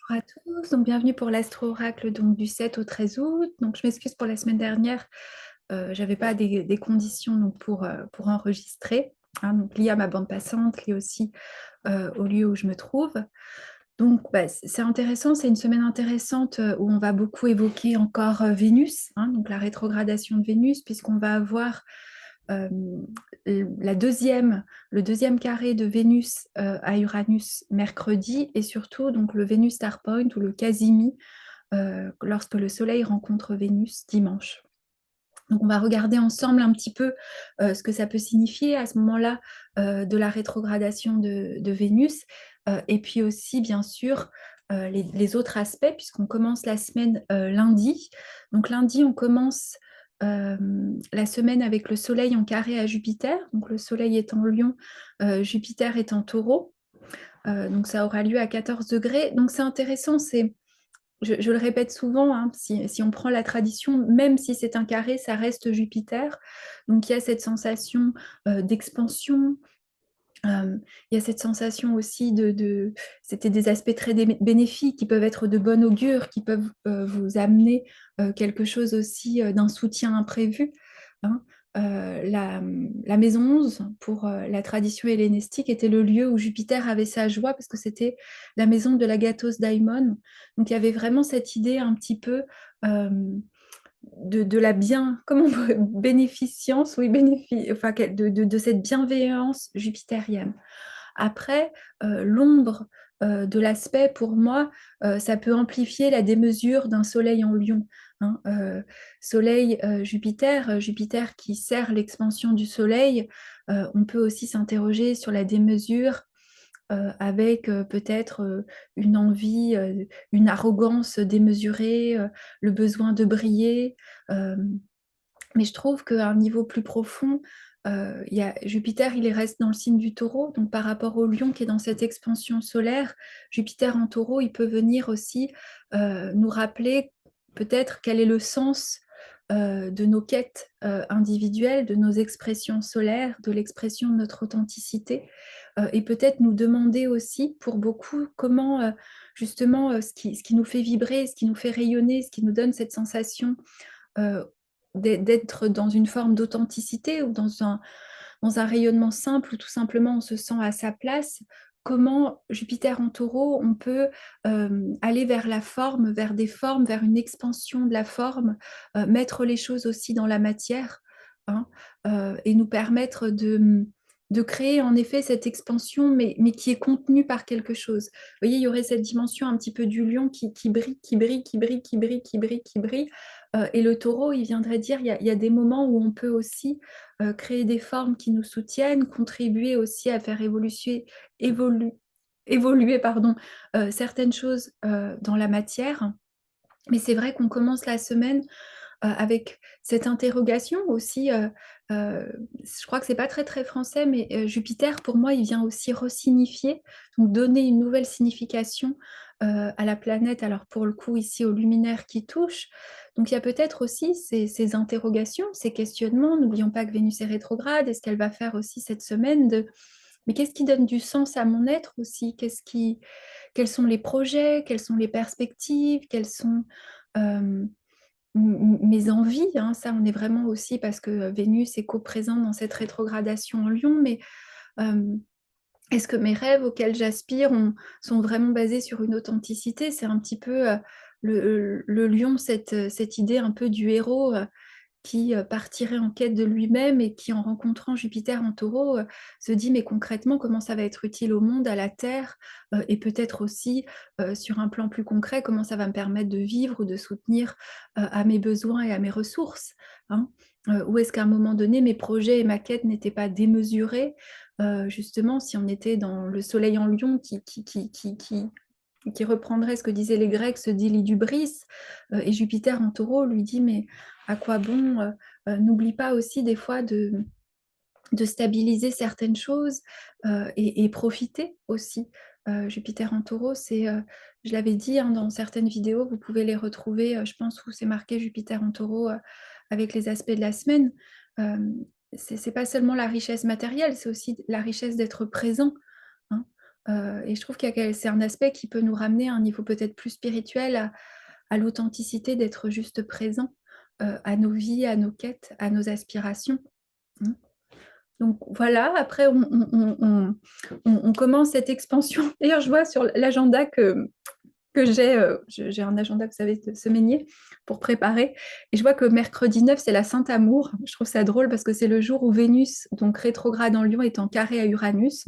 Bonjour à tous, donc bienvenue pour l'Astro-Oracle donc du 7 au 13 août. Donc je m'excuse pour la semaine dernière, j'avais pas des conditions donc pour enregistrer, hein, donc liées à ma bande passante, liées aussi au lieu où je me trouve. Donc bah, c'est intéressant, c'est une semaine intéressante où on va beaucoup évoquer encore Vénus, hein, donc la rétrogradation de Vénus, puisqu'on va avoir euh, le deuxième carré de Vénus à Uranus mercredi et surtout donc le Vénus Star Point ou le Casimi lorsque le Soleil rencontre Vénus dimanche. Donc on va regarder ensemble un petit peu ce que ça peut signifier à ce moment-là de la rétrogradation de Vénus et puis aussi bien sûr les autres aspects puisqu'on commence la semaine lundi. Donc lundi on commence la semaine avec le Soleil en carré à Jupiter. Donc le Soleil est en Lion, Jupiter est en Taureau. Donc ça aura lieu à 14 degrés. Donc c'est intéressant, je le répète souvent, hein, si on prend la tradition, même si c'est un carré, ça reste Jupiter. Donc il y a cette sensation d'expansion, il y a cette sensation aussi c'était des aspects très bénéfiques qui peuvent être de bon augure, qui peuvent vous amener quelque chose aussi d'un soutien imprévu, hein. La maison 11, pour la tradition hellénistique, était le lieu où Jupiter avait sa joie, parce que c'était la maison de l'Agathos Daimon. Donc il y avait vraiment cette idée un petit peu euh, de la comment bénéficence, oui, enfin, de cette bienveillance jupitérienne. Après, l'ombre de l'aspect, pour moi, ça peut amplifier la démesure d'un soleil en Lion, hein. Soleil Jupiter, Jupiter qui sert l'expansion du soleil, on peut aussi s'interroger sur la démesure avec peut-être une envie, une arrogance démesurée, le besoin de briller. euh, mais je trouve qu'à un niveau plus profond, Jupiter, il reste dans le signe du taureau. Donc par rapport au lion qui est dans cette expansion solaire, Jupiter en taureau, il peut venir aussi nous rappeler peut-être quel est le sens de nos quêtes individuelles, de nos expressions solaires, de l'expression de notre authenticité. Et peut-être nous demander aussi, pour beaucoup, comment justement ce qui nous fait vibrer, ce qui nous fait rayonner, ce qui nous donne cette sensation euh, d'être dans une forme d'authenticité ou dans un rayonnement simple où tout simplement on se sent à sa place. Comment Jupiter en taureau, on peut aller vers la forme, vers des formes, vers une expansion de la forme, mettre les choses aussi dans la matière, hein, et nous permettre de créer en effet cette expansion, mais qui est contenue par quelque chose. Vous voyez, il y aurait cette dimension un petit peu du lion qui brille, qui brille, qui brille, qui brille, qui brille, qui brille. Et le taureau, il viendrait dire, il y a des moments où on peut aussi créer des formes qui nous soutiennent, contribuer aussi à faire évolu- évoluer pardon, certaines choses dans la matière. Mais c'est vrai qu'on commence la semaine avec cette interrogation aussi. Je crois que c'est pas très très français, mais Jupiter, pour moi, il vient aussi resignifier, donc donner une nouvelle signification à la planète. Alors pour le coup, ici au luminaire qui touche. Donc il y a peut-être aussi ces interrogations, ces questionnements. N'oublions pas que Vénus est rétrograde. Est-ce qu'elle va faire aussi cette semaine de mais qu'est-ce qui donne du sens à mon être aussi? Quels sont les projets? Quelles sont les perspectives? Quelles sont euh, mes envies, hein, ça on est vraiment aussi parce que Vénus est co-présente dans cette rétrogradation en Lion, mais euh, est-ce que mes rêves auxquels j'aspire sont vraiment basés sur une authenticité? C'est un petit peu le Lion, cette idée un peu du héros qui partirait en quête de lui-même et qui, en rencontrant Jupiter en taureau, se dit mais concrètement comment ça va être utile au monde, à la Terre, et peut-être aussi sur un plan plus concret, comment ça va me permettre de vivre ou de soutenir à mes besoins et à mes ressources, hein. Ou est-ce qu'à un moment donné, mes projets et ma quête n'étaient pas démesurés, justement, si on était dans le soleil en lion qui reprendrait ce que disaient les Grecs, se dit l'idubris, et Jupiter en taureau lui dit, mais à quoi bon n'oublie pas aussi des fois de stabiliser certaines choses et profiter aussi. Jupiter en taureau, je l'avais dit hein, dans certaines vidéos, vous pouvez les retrouver, je pense, où c'est marqué Jupiter en taureau avec les aspects de la semaine. Euh, c'est pas seulement la richesse matérielle, c'est aussi la richesse d'être présent, hein. Et je trouve c'est un aspect qui peut nous ramener à un niveau peut-être plus spirituel, à l'authenticité d'être juste présent, à nos vies, à nos quêtes, à nos aspirations. Mmh. Donc voilà, après on commence cette expansion. D'ailleurs, je vois sur l'agenda que j'ai un agenda, vous savez, de semainier pour préparer, et je vois que mercredi 9, c'est la Saint-Amour. Je trouve ça drôle parce que c'est le jour où Vénus, donc rétrograde en Lion, est en carré à Uranus.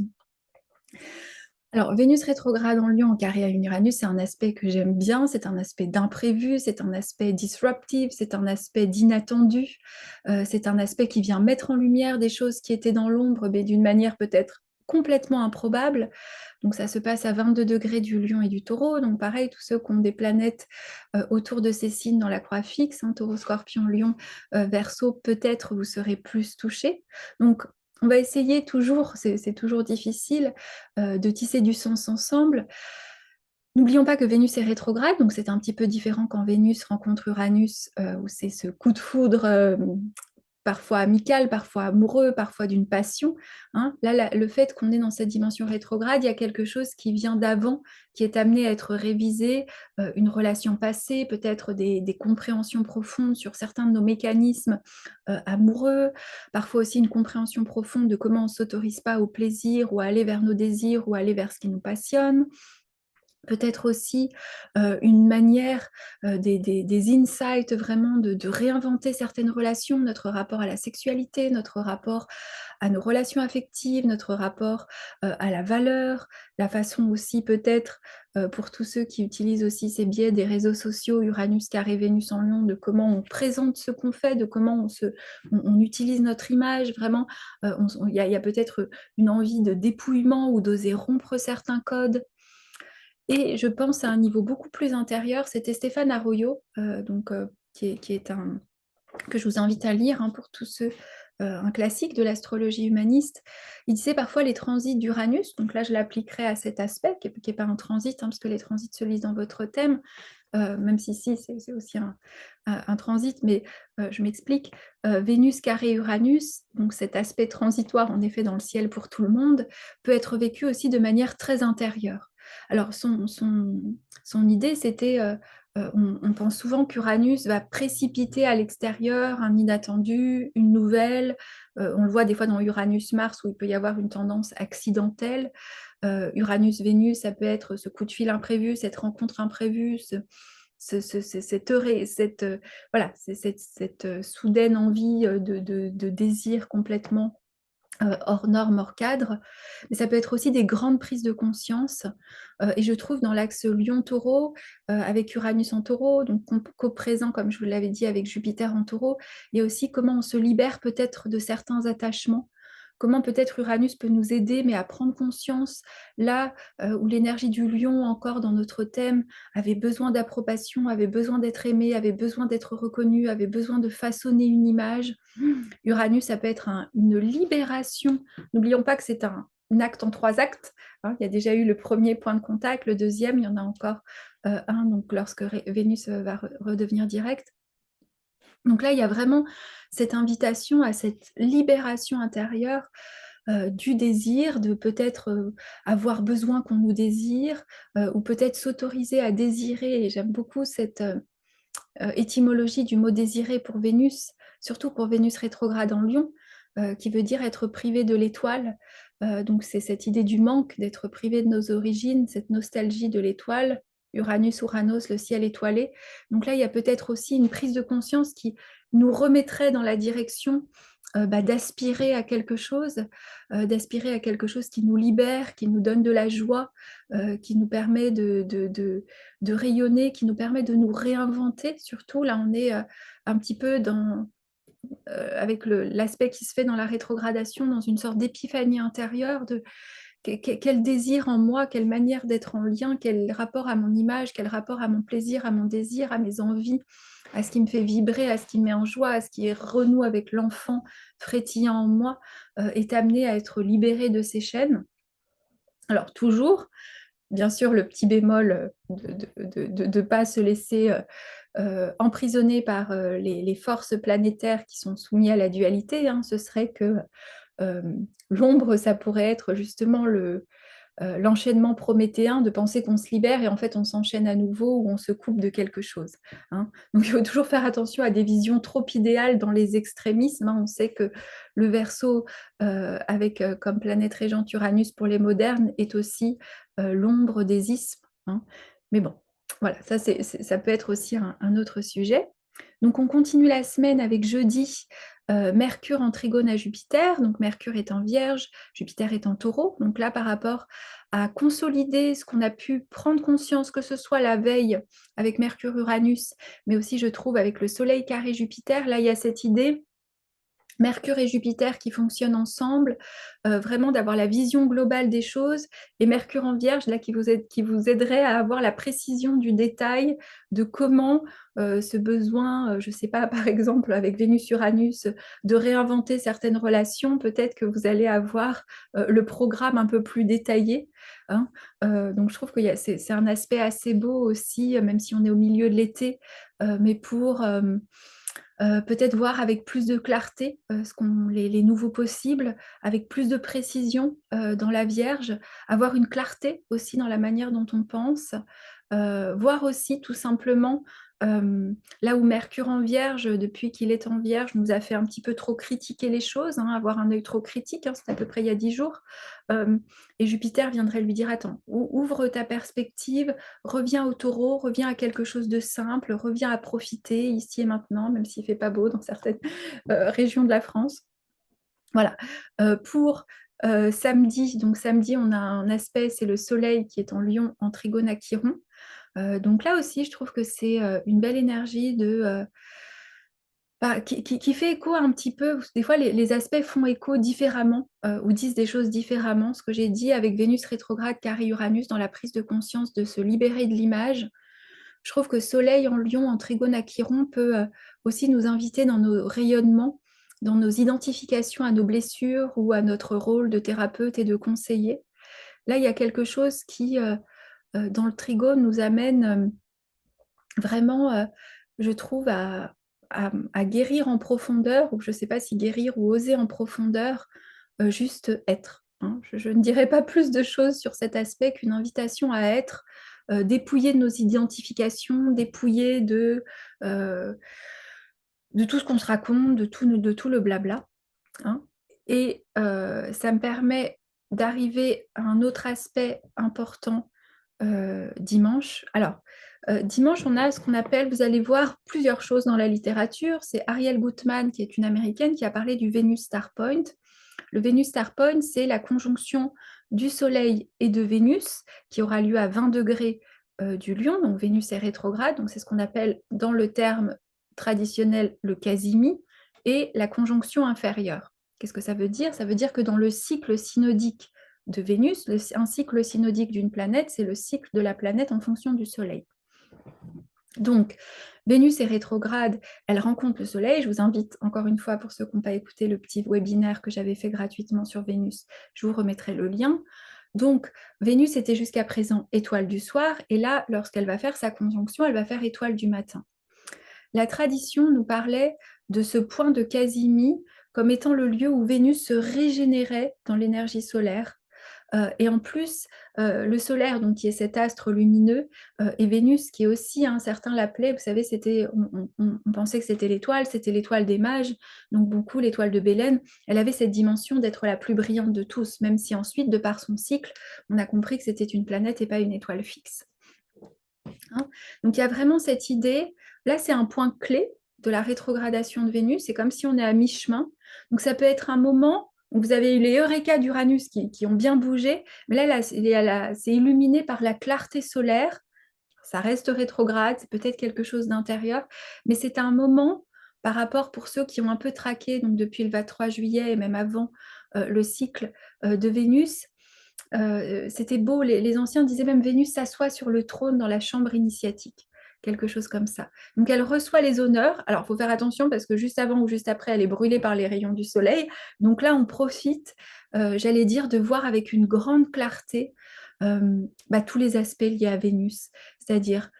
Alors, Vénus rétrograde en Lion en carré à Uranus, c'est un aspect que j'aime bien, c'est un aspect d'imprévu, c'est un aspect disruptif, c'est un aspect d'inattendu, c'est un aspect qui vient mettre en lumière des choses qui étaient dans l'ombre, mais d'une manière peut-être complètement improbable. Donc ça se passe à 22 degrés du Lion et du Taureau, donc pareil, tous ceux qui ont des planètes autour de ces signes dans la croix fixe, hein, Taureau, Scorpion, Lion, Verseau, peut-être vous serez plus touchés. Donc on va essayer toujours, c'est toujours difficile, de tisser du sens ensemble. N'oublions pas que Vénus est rétrograde, donc c'est un petit peu différent quand Vénus rencontre Uranus, où c'est ce coup de foudre, parfois amical, parfois amoureux, parfois d'une passion, hein. Là, le fait qu'on est dans cette dimension rétrograde, il y a quelque chose qui vient d'avant, qui est amené à être révisé, une relation passée, peut-être des compréhensions profondes sur certains de nos mécanismes amoureux, parfois aussi une compréhension profonde de comment on ne s'autorise pas au plaisir ou à aller vers nos désirs ou à aller vers ce qui nous passionne. Peut-être aussi une manière, des insights vraiment de réinventer certaines relations, notre rapport à la sexualité, notre rapport à nos relations affectives, notre rapport, à la valeur, la façon aussi peut-être, pour tous ceux qui utilisent aussi ces biais des réseaux sociaux, Uranus carré Vénus en Lion, de comment on présente ce qu'on fait, de comment on utilise notre image vraiment, il y a peut-être une envie de dépouillement ou d'oser rompre certains codes. Et je pense à un niveau beaucoup plus intérieur, c'était Stéphane Arroyo, qui est un que je vous invite à lire, hein, pour tous ceux, un classique de l'astrologie humaniste. Il disait parfois les transits d'Uranus, donc là je l'appliquerai à cet aspect qui est pas un transit, hein, parce que les transits se lisent dans votre thème, même si c'est aussi un transit, mais je m'explique. Vénus carré Uranus, donc cet aspect transitoire en effet dans le ciel pour tout le monde, peut être vécu aussi de manière très intérieure. Alors son idée, c'était, on pense souvent qu'Uranus va précipiter à l'extérieur un inattendu, une nouvelle, on le voit des fois dans Uranus-Mars où il peut y avoir une tendance accidentelle. Uranus-Vénus, ça peut être ce coup de fil imprévu, cette rencontre imprévue, voilà, cette soudaine envie de désir complètement hors norme, hors cadre. Mais ça peut être aussi des grandes prises de conscience. Et je trouve dans l'axe Lion-Taureau, avec Uranus en Taureau, donc co-présent, comme je vous l'avais dit, avec Jupiter en Taureau, il y a aussi comment on se libère peut-être de certains attachements. Comment peut-être Uranus peut nous aider, mais à prendre conscience, là où l'énergie du lion, encore dans notre thème, avait besoin d'approbation, avait besoin d'être aimé, avait besoin d'être reconnu, avait besoin de façonner une image. Uranus, ça peut être une libération. N'oublions pas que c'est un acte en 3 actes, hein. Il y a déjà eu le premier point de contact, le deuxième, il y en a encore un, donc lorsque Vénus va redevenir directe. Donc là, il y a vraiment cette invitation à cette libération intérieure du désir, de peut-être avoir besoin qu'on nous désire, ou peut-être s'autoriser à désirer. Et j'aime beaucoup cette étymologie du mot désirer pour Vénus, surtout pour Vénus rétrograde en Lion, qui veut dire être privé de l'étoile. Donc c'est cette idée du manque, d'être privé de nos origines, cette nostalgie de l'étoile. Uranus, Uranos, le ciel étoilé. Donc là, il y a peut-être aussi une prise de conscience qui nous remettrait dans la direction d'aspirer à quelque chose qui nous libère, qui nous donne de la joie, qui nous permet de rayonner, qui nous permet de nous réinventer. Surtout, là, on est un petit peu avec l'aspect qui se fait dans la rétrogradation, dans une sorte d'épiphanie intérieure de quel désir en moi, quelle manière d'être en lien, quel rapport à mon image, quel rapport à mon plaisir, à mon désir, à mes envies, à ce qui me fait vibrer, à ce qui me met en joie, à ce qui renoue avec l'enfant frétillant en moi, est amené à être libéré de ces chaînes. Alors toujours, bien sûr, le petit bémol de ne pas se laisser emprisonner par les forces planétaires qui sont soumises à la dualité, hein. Ce serait que l'ombre, ça pourrait être justement l'enchaînement prométhéen de penser qu'on se libère et en fait on s'enchaîne à nouveau ou on se coupe de quelque chose, hein. Donc il faut toujours faire attention à des visions trop idéales dans les extrémismes, hein. On sait que le Verseau, avec comme planète régente Uranus pour les modernes, est aussi l'ombre des ismes, hein. Mais bon, voilà, ça peut être aussi un autre sujet. Donc on continue la semaine avec jeudi, Mercure en trigone à Jupiter, donc Mercure est en Vierge, Jupiter est en Taureau, donc là par rapport à consolider ce qu'on a pu prendre conscience, que ce soit la veille avec Mercure-Uranus, mais aussi je trouve avec le Soleil carré Jupiter, là il y a cette idée Mercure et Jupiter qui fonctionnent ensemble, vraiment d'avoir la vision globale des choses, et Mercure en Vierge, là, qui vous aiderait à avoir la précision du détail de comment ce besoin, je ne sais pas, par exemple, avec Vénus-Uranus, de réinventer certaines relations, peut-être que vous allez avoir le programme un peu plus détaillé, hein. Donc je trouve que c'est un aspect assez beau aussi, même si on est au milieu de l'été, mais pour peut-être voir avec plus de clarté les nouveaux possibles, avec plus de précision dans la Vierge, avoir une clarté aussi dans la manière dont on pense, voir aussi tout simplement là où Mercure en Vierge, depuis qu'il est en Vierge, nous a fait un petit peu trop critiquer les choses, hein, avoir un œil trop critique, hein, c'est à peu près il y a 10 jours. Euh, et Jupiter viendrait lui dire, attends, ouvre ta perspective, reviens au Taureau, reviens à quelque chose de simple, reviens à profiter ici et maintenant, même s'il ne fait pas beau dans certaines régions de la France. Voilà. Pour samedi, donc samedi, on a un aspect, c'est le Soleil qui est en Lion, en trigone à Chiron. Donc là aussi, je trouve que c'est une belle énergie qui fait écho un petit peu. Des fois, les aspects font écho différemment ou disent des choses différemment. Ce que j'ai dit avec Vénus rétrograde, carré Uranus, dans la prise de conscience de se libérer de l'image. Je trouve que Soleil en Lion, en trigone à Chiron, peut aussi nous inviter dans nos rayonnements, dans nos identifications à nos blessures ou à notre rôle de thérapeute et de conseiller. Là, il y a quelque chose qui, dans le trigone, nous amène vraiment, je trouve, à guérir en profondeur, ou je ne sais pas si guérir ou oser en profondeur, juste être, hein. Je ne dirais pas plus de choses sur cet aspect qu'une invitation à être, dépouiller de nos identifications, dépouiller de tout ce qu'on se raconte, de tout le blabla, hein. Et ça me permet d'arriver à un autre aspect important dimanche. Alors, dimanche, on a ce qu'on appelle, vous allez voir plusieurs choses dans la littérature. C'est Ariel Gutman, qui est une américaine, qui a parlé du Venus Star Point. Le Venus Star Point, c'est la conjonction du Soleil et de Vénus, qui aura lieu à 20 degrés du Lion. Donc Vénus est rétrograde, donc c'est ce qu'on appelle dans le terme traditionnel le quasimi, et la conjonction inférieure. Qu'est-ce que ça veut dire? Ça veut dire que dans le cycle synodique de Vénus, un cycle synodique d'une planète, c'est le cycle de la planète en fonction du Soleil. Donc, Vénus est rétrograde, elle rencontre le Soleil. Je vous invite encore une fois, pour ceux qui n'ont pas écouté le petit webinaire que j'avais fait gratuitement sur Vénus, je vous remettrai le lien. Donc, Vénus était jusqu'à présent étoile du soir, et là, lorsqu'elle va faire sa conjonction, elle va faire étoile du matin. La tradition nous parlait de ce point de Casimie comme étant le lieu où Vénus se régénérait dans l'énergie solaire. Et en plus, le solaire, donc, qui est cet astre lumineux, et Vénus, qui est aussi, hein, certains l'appelaient, vous savez, on pensait que c'était l'étoile des mages, donc beaucoup l'étoile de Bélène. Elle avait cette dimension d'être la plus brillante de tous, même si ensuite, de par son cycle, on a compris que c'était une planète et pas une étoile fixe, hein. Donc il y a vraiment cette idée, là c'est un point clé de la rétrogradation de Vénus, c'est comme si on est à mi-chemin. Donc ça peut être un moment où vous avez eu les Eureka d'Uranus qui ont bien bougé, mais là c'est illuminé par la clarté solaire, ça reste rétrograde, c'est peut-être quelque chose d'intérieur, mais c'est un moment par rapport, pour ceux qui ont un peu traqué, donc depuis le 23 juillet et même avant le cycle de Vénus, c'était beau, les anciens disaient même Vénus s'assoit sur le trône dans la chambre initiatique, quelque chose comme ça. Donc elle reçoit les honneurs. Alors il faut faire attention parce que juste avant ou juste après, elle est brûlée par les rayons du soleil. Donc là, on profite, j'allais dire, de voir avec une grande clarté tous les aspects liés à Vénus, c'est-à-dire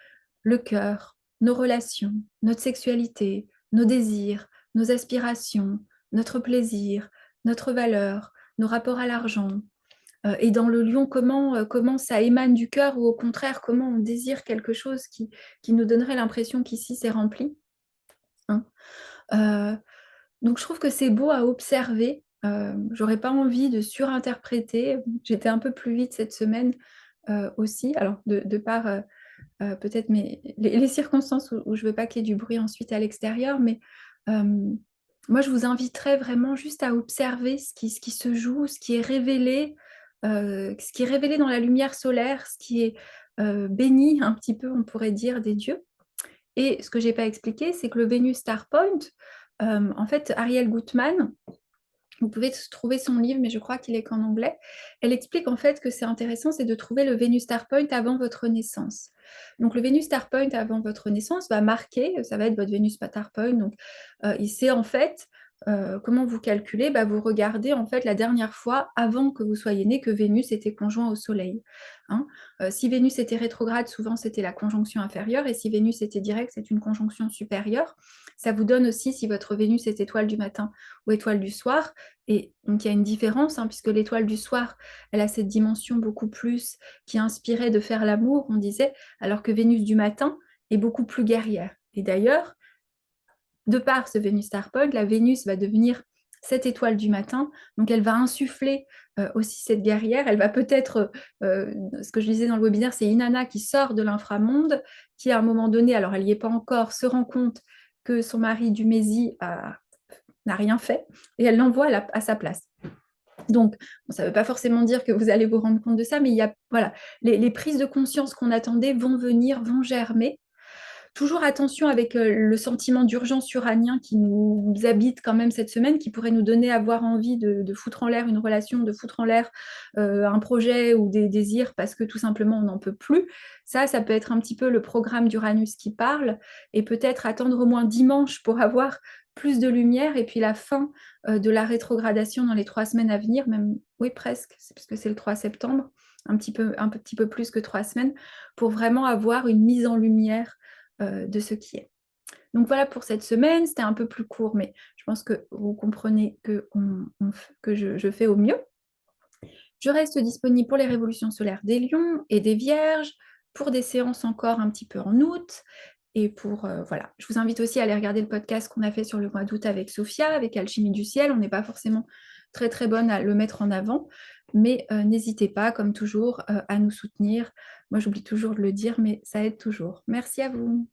le cœur, nos relations, notre sexualité, nos désirs, nos aspirations, notre plaisir, notre valeur, nos rapports à l'argent, Et dans le lion, comment ça émane du cœur ou au contraire, comment on désire quelque chose qui nous donnerait l'impression qu'ici c'est rempli, hein. Heu, donc je trouve que c'est beau à observer, j'aurais pas envie de surinterpréter. J'étais un peu plus vite cette semaine, aussi. Alors de par, peut-être les circonstances où je veux pas qu'il y ait du bruit ensuite à l'extérieur, mais hem, moi je vous inviterais vraiment juste à observer ce qui se joue, ce qui est révélé dans la lumière solaire, ce qui est, béni un petit peu, on pourrait dire, des dieux. Et ce que j'ai pas expliqué, c'est que le Venus Star Point, en fait, Ariel Gutmann, vous pouvez trouver son livre, mais je crois qu'il est qu'en anglais. Elle explique en fait que c'est intéressant, c'est de trouver le Venus Star Point avant votre naissance. Donc le Venus Star Point avant votre naissance va marquer, ça va être votre Venus Star Point. Donc et c'est en fait comment vous calculez, bah, vous regardez en fait la dernière fois avant que vous soyez né que Vénus était conjoint au Soleil, hein. Si Vénus était rétrograde, souvent c'était la conjonction inférieure, et si Vénus était directe, c'est une conjonction supérieure. Ça vous donne aussi si votre Vénus est étoile du matin ou étoile du soir. Et donc il y a une différence, hein, puisque l'étoile du soir, elle a cette dimension beaucoup plus qui inspirait de faire l'amour, on disait, alors que Vénus du matin est beaucoup plus guerrière. Et d'ailleurs, de par ce Vénus Star Point, la Vénus va devenir cette étoile du matin, donc elle va insuffler aussi cette guerrière, elle va peut-être, ce que je disais dans le webinaire, c'est Inanna qui sort de l'inframonde, qui à un moment donné, alors elle n'y est pas encore, se rend compte que son mari Dumézil n'a rien fait, et elle l'envoie à sa place. Donc, bon, ça ne veut pas forcément dire que vous allez vous rendre compte de ça, mais il y a, voilà, les prises de conscience qu'on attendait vont venir, vont germer. Toujours attention avec le sentiment d'urgence uranien qui nous habite quand même cette semaine, qui pourrait nous donner avoir envie de foutre en l'air une relation, de foutre en l'air un projet ou des désirs parce que tout simplement on n'en peut plus. Ça peut être un petit peu le programme d'Uranus qui parle, et peut-être attendre au moins dimanche pour avoir plus de lumière, et puis la fin de la rétrogradation dans les 3 semaines à venir, même, oui presque, c'est parce que c'est le 3 septembre, un petit peu plus que 3 semaines, pour vraiment avoir une mise en lumière de ce qui est. Donc voilà pour cette semaine, c'était un peu plus court, mais je pense que vous comprenez que je fais au mieux. Je reste disponible pour les révolutions solaires des lions et des vierges, pour des séances encore un petit peu en août, et pour, voilà. Je vous invite aussi à aller regarder le podcast qu'on a fait sur le mois d'août avec Sophia, avec Alchimie du ciel. On n'est pas forcément très très bonne à le mettre en avant, mais n'hésitez pas, comme toujours, à nous soutenir. Moi j'oublie toujours de le dire, mais ça aide toujours. Merci à vous.